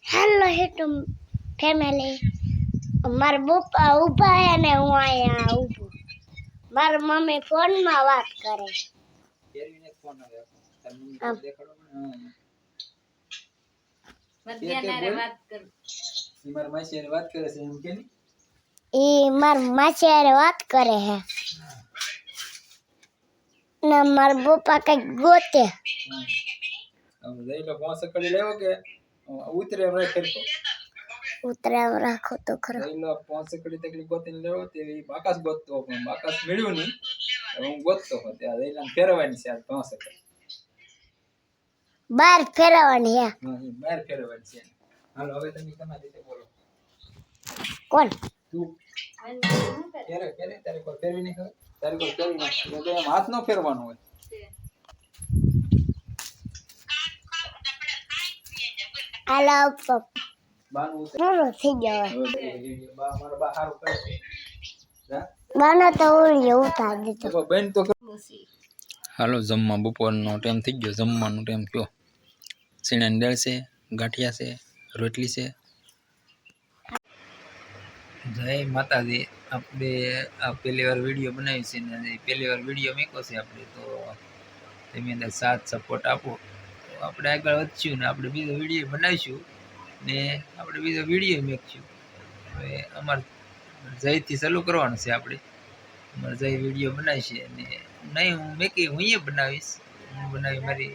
hello હેટુ family મારા પપ્પા ઊભા હે ને હું અહીંયા ઊભું મારા મમ્મી ફોનમાં વાત કરે કેરીને ફોન આવે તાર મમ્મી તો દેખાડો પણ મધ્યાનારે વાત કર ઈ માર માસી હારે વાત કરે છે એમ કે ની ઈ માર માસી હારે વાત કરે હે ને મારા પપ્પા કઈક ગોતે હવે લઈ લો 5 કડી લેવો કે ઉતરે રે કરતો ઉતરાવ રાખો તો ખરો લઈ લો 5 કડી તકલી ગોતીને લેવો તે બાકાસ ગોતતો પણ બાકાસ મળ્યું નહીં હવે હું ગોતતો હતો ત્યાં લઈ લઈને ફેરવાની છે આ 5 કડી બાર ફેરવાની હે હા ઈ બહાર ફેરવાની છે હાલો હવે તમે તમારી રીતે બોલો કોણ તું ફેરે તારે કોઈ ફેરવી નહીં ખબર તારે કોઈ ફેરવી નહીં તો એમ હાથ નો ફેરવાનો હોય હાલો બાનું પૂરો થઈ ગયો બા મારા બા હારું કરે છે હા બાનો તો ઉલ્યો ઉતાર દીધો તો બેન તો હાલો જમવા બપોરનો ટાઈમ થઈ ગયો જમવાનો ટાઈમ થયો સીણાની દાળ છે ગાંઠિયા છે રોટલી છે જય માતાજી આપણે આ પહેલી વાર વિડીયો બનાવી છે ને પહેલી વાર વિડીયો મૂક્યો છે આપણે તો તમે અંદર સાથ સપોર્ટ આપો તો આપણે આગળ વધશું ને આપણે બીજો વિડીયો બનાવીશું ને આપણે બીજો વિડીયો મૂકશું હવે અમારે જયથી ચાલુ કરવાનું છે આપણે અમારે જય વિડીયો બનાવીશે અને નહીં હું મેકી હું એ બનાવીશ હું બનાવી મારી